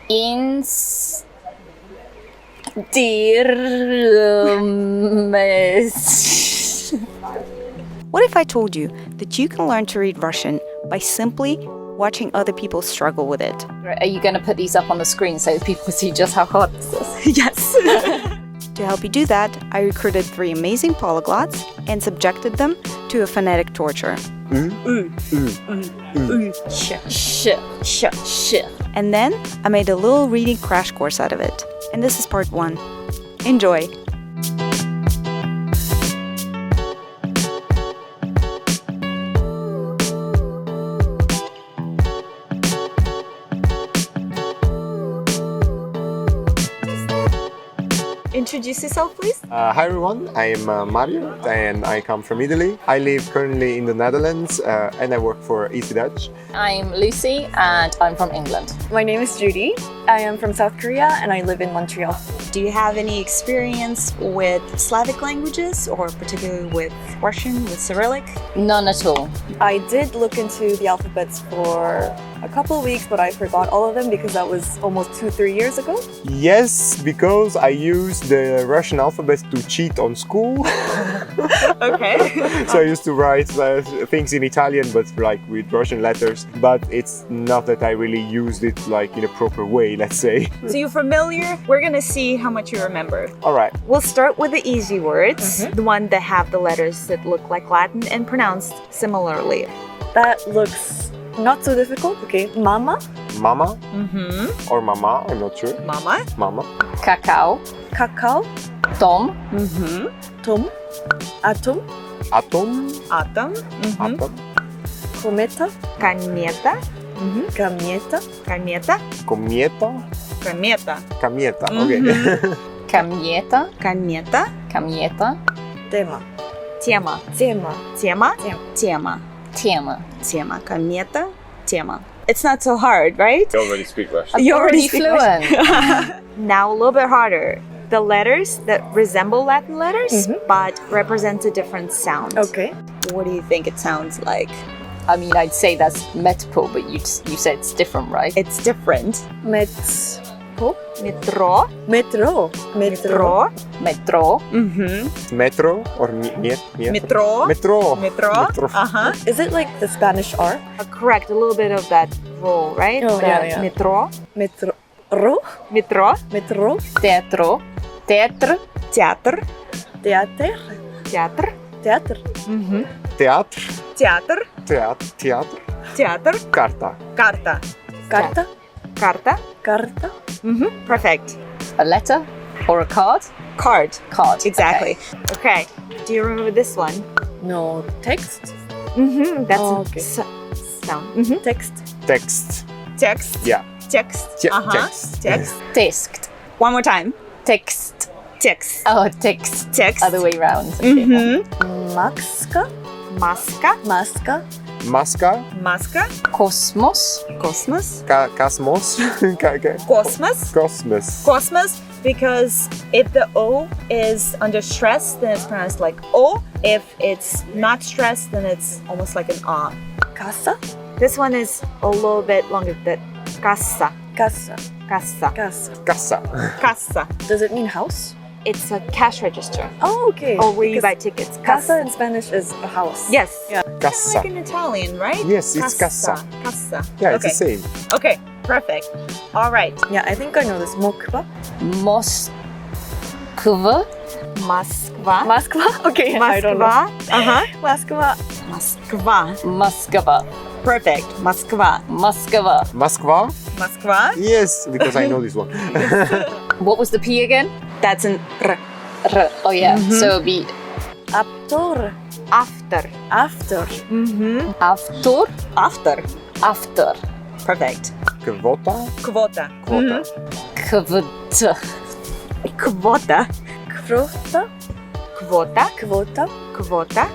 What if I told you that you can learn to read Russian by simply watching other people struggle with it? Are you going to put these up on the screen so people see just how hard this is? Yes. To help you do that, I recruited 3 amazing polyglots and subjected them to a phonetic torture. And then I made a little reading crash course out of it. And this is part 1. Enjoy! Introduce yourself, please. Hi everyone, I'm Mario and I come from Italy. I live currently in the Netherlands and I work for Easy Dutch. I'm Lucy and I'm from England. My name is Judy. I am from South Korea and I live in Montreal. Do you have any experience with Slavic languages, or particularly with Russian, with Cyrillic? None at all. I did look into the alphabets for a couple of weeks, but I forgot all of them because that was almost 2-3 years ago. Yes, because I used the Russian alphabet to cheat on school. Okay. So I used to write things in Italian but like with Russian letters, but it's not that I really used it like in a proper way, let's say. So you're familiar? We're gonna see how much you remember. Alright. We'll start with the easy words, the one that have the letters that look like Latin and pronounced similarly. That looks not so difficult. Okay, mama. Mama or mama, I'm not sure. Mama. Mama. Cacao. Cacao. Tom. Tom. Atom. Atom. Atom. Atom. Cometa. Комета. Gamieta. Комета. Comieta. Комета. Camieta, okay. Camieta. Комета. Camieta. Tema. Тема. Tema. Тема. Тема. Tema. Тема. Комета. Тема. It's not so hard, right? You already speak Russian. You already Pretty fluent. Now a little bit harder. The letters that resemble Latin letters, but represent a different sound. Okay. What do you think it sounds like? I mean, I'd say that's metro, but you said it's different, right? It's different. Metro. Metro. Metro. Metro. Metro. Metro or Metro. Metro. Metro. Is it like the Spanish R? Correct. A little bit of that roll, right? Oh, yeah. Metro. Metro. Metro. Metro. Teatro. Teatr. Театр. Teater. Театр. Teater. Театр. Театр. Театр. Театр. Карта. Карта. Carta. Carta. Carta. Perfect. A letter or a card? Card. Card. Exactly. Okay. Do you remember this one? No. Text. That's Oh, a okay. sound. Text. Text. Text. Yeah. Text. Text. Text. Text. One more time. Text. Text. Oh, text. Text. Other way round. Okay. Maska. Maska. Maska. Maska. Maska. Cosmos. Cosmos. Cosmos. Cosmos. Cosmos. Cosmos, because if the O is under stress, then it's pronounced like O. If it's not stressed, then it's almost like an A. Casa. This one is a little bit longer. That casa. Casa. Casa. Casa. Casa. Casa. Does it mean house? It's a cash register. Oh, okay. Or where you Because buy tickets. Casa in Spanish is a house. Yes. Yeah. Kind of Casa. like in Italian, right? Yes, it's casa. Casa. Yeah, it's Okay. the same. Okay, perfect. All right. Yeah, I think I know this. Moskva. Moskva. Moskva. Moskva? Okay, I don't know. Moskva. Moskva. Moskva. Moskva. Perfect. Moskva. Moskva. Moskva? Moskva. Yes, because I know this one. What was the P again? That's an R. R. Oh yeah. So it'd be After. After. After. after. After. After. Perfect. Kvota? Kvota. Kvota. Kvota. Kvota. Kvota. Kvota. Kvota. Kvota.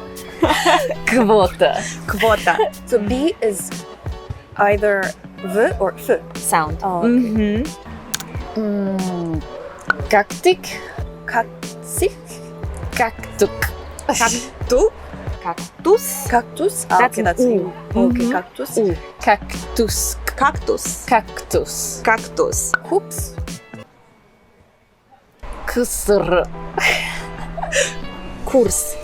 Kvota. Kvota. So B is either V or F. Sound. Oh, okay. Cactic. Katsik. Cactuk. Cactus. Cactus. Cactus. That's okay, an that's U. U. Okay, cactus. Cactusk. Cactus. Cactus. Cactus. Hoops. Kısır. Kurs.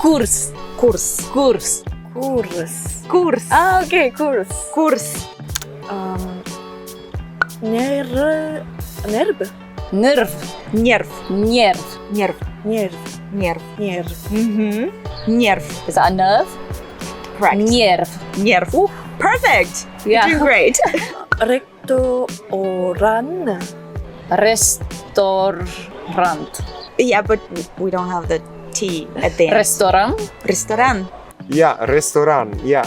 Kurs. Kurs. Kurs. Kurs. Kurs. Ah, okay, kurs. Kurs. Nerv. Nerv. Nerv. Nerv. Nerv. Nerv. Nerv. Nerv. Nerv. Is that a nerve? Correct. Nerv. Nerv. Perfect. Yeah. You're doing great. Restaurant. Restaurant. Yeah, but we don't have the T at the end. Restaurant. Restaurant. Yeah, restaurant. Yeah.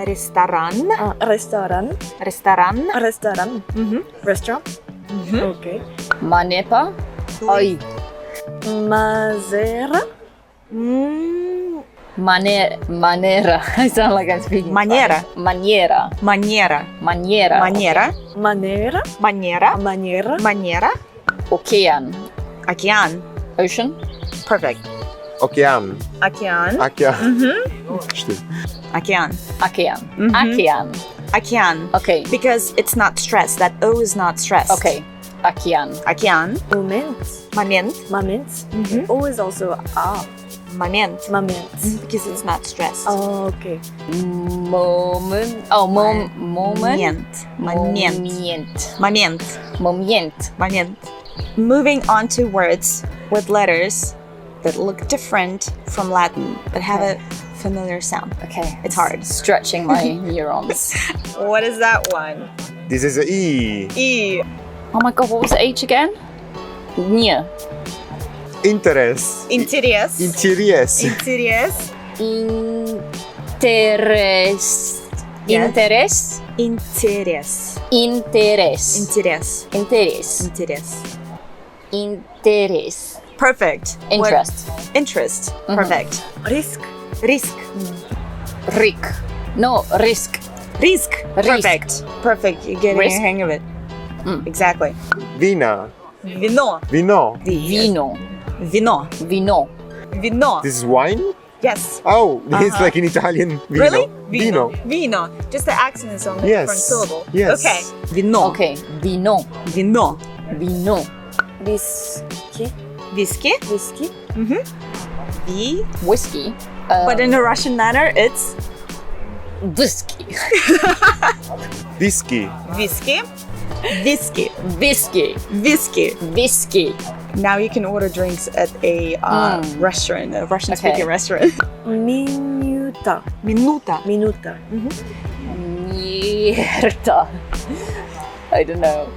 Restaurant. Restaurant. Restaurant. Restaurant. Restaurant. Okay. Manepa. Ay. Mazera. Manera. I sound like I'm speaking. Maniera. Maniera. Maniera. Maniera. Maniera. Manera. Maniera. Manera. Maniera. Ocean. Ocean. Ocean. Perfect. Okean. Ocean. Okean. Stimmt. Ocean. Ocean. Ocean. Ocean. Okay. Because it's not stressed. That O is not stressed. Okay. Ocean. Ocean. Moment. Moment. Moment. O is also Moment. moment. Because it's not stressed. Oh, okay. Moment. Oh, moment. Moment. Moment. Moment. Moment. Moment. Moving on to words with letters that look different from Latin but have a familiar sound. Okay. It's hard. Stretching my neurons. What is that one? This is a E. E. Oh my god, what was the H again? Nya. Interest. Insidious. Interiors. Insidious. Interest. Yes. Interest. Insidious. Interest. Insidious. Interest. Insidious. Interest. Perfect. Interest. What? Interest. Perfect. Risk. Risk. Rick. No, risk. Risk. Risk. Perfect. Perfect. You're getting Risk. a hang of it. Exactly. Vina. Vino. Vino. Vino. Vino. Vino. Vino. This is wine? Yes. Oh, it's like in Italian. Vino. Really? Vino. Vino. Just the accent is on the Yes. front syllable. Yes. Okay. Vino. Okay. Vino. Vino. Vino. Whiskey. Whiskey. Whiskey. V. Whiskey. But in a Russian manner, it's Whiskey. Whiskey. whiskey. Whiskey. Whiskey. Whiskey. Whiskey. Now you can order drinks at a restaurant, a Russian-speaking Okay. restaurant. Minuta. Minuta. Minuta. Mierda. I don't know.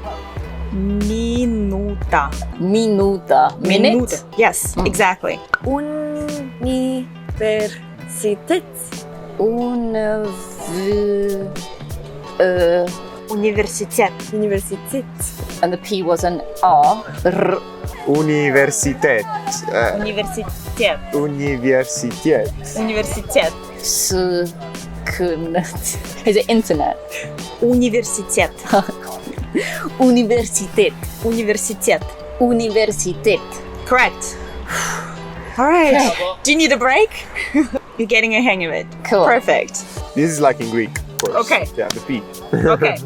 Minuta. Minuta. Minute? Yes, exactly. Universitet. Universitet. Universitet. And the P was an R. R. Universitet. Universitet. Universitet. Universitet. Is it internet? Universitet. Universitet. Universitet. Universitet. Correct. All right. Do you need a break? You're getting a hang of it. Cool. Perfect. This is like in Greek, of course. Okay. Yeah, the P. Okay.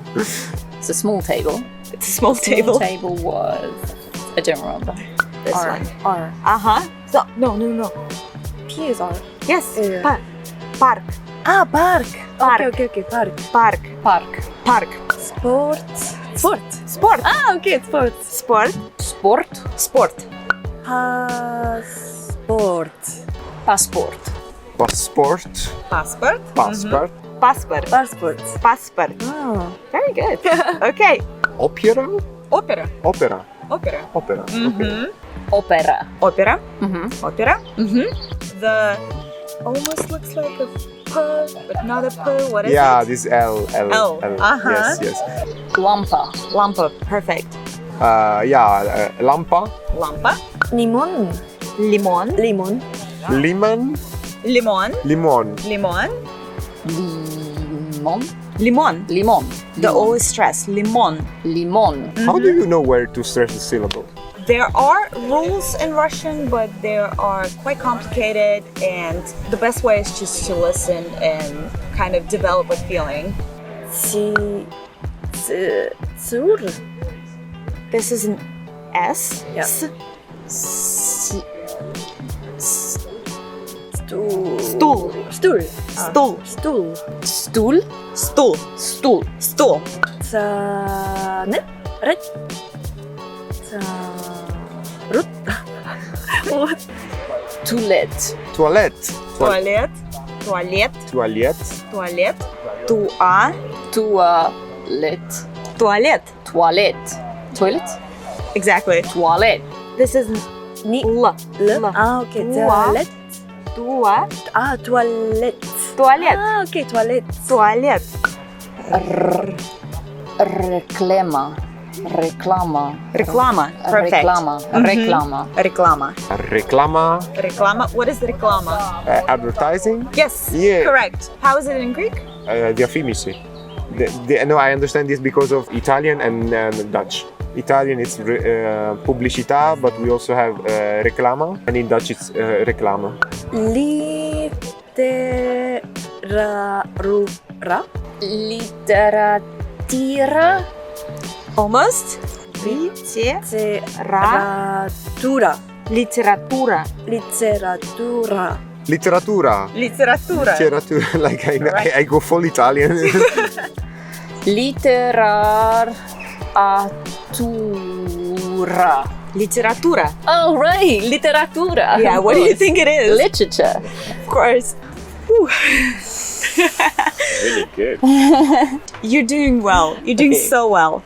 It's a small table. It's a small Small table. table was. I don't remember. This R. one. R. So, no. P is R. Yes. Yeah. Park. Ah, park. Park. Okay. Park. Park. Park. Park. Sport. Sport. Sport. Ah, okay, sport. Sport. Sport. Sport. Passport. Passport. Passport. Passport. Passport. Passport. Passport. Passport. Oh. Very good. Okay. Opera? Opera. Opera. Opera. Opera. Okay. Opera. Opera. Mm-hmm. Opera. The almost looks like a P, but not a P. What is Yeah, it? this L. L. Uh-huh. Yes. Lampa. Lampa. Perfect. Lampa. Lampa. Limon. Limon. Limon. Lemon. Limon. Limon. Limon. Limon. Limon. Limon. The O is stressed. Limon. Limon. How do you know where to stress the syllable? There are rules in Russian, but they are quite complicated, and the best way is just to listen and kind of develop a feeling. Zur. This is an S. Yeah. Si- Stool. Stool. Stool. Stool. Stool. Stool. Stool. Stool. Stool. Net. Red. Rut. What? Toilette. Toilette. Toilet. Toilet. Toilette. Toilet. Tua. Toilette. Toilet. Toilette. Toilet? Exactly. Toilette. This is Ni. L. L. Ah, okay. Tua. Toilet. Tua. Ah, toilette. Toilet. Ah, okay. Toilet. Toilet. Reclama. Reclama. Reclama. Perfect. Reclama. Mhm. Reclama. Reclama. Reclama. Reclama. What is reclama? Advertising. Yes. Yeah. Correct. How is it in Greek? Διαφήμιση. No, I understand this because of Italian and Dutch. Italian it's pubblicità, but we also have reclama, and in Dutch it's reclama. Literatura. Literatura. Almost. Literatura. Literatura. Literatura. Literatura. Literatura. Literatura. Literatura. Like Right. I go full Italian. Literatura. Literatura. Oh, right. Literatura. Yeah, Of what do you course. think it is? Literature. Of course. Whew. Really good. You're doing well. You're doing Okay. so well.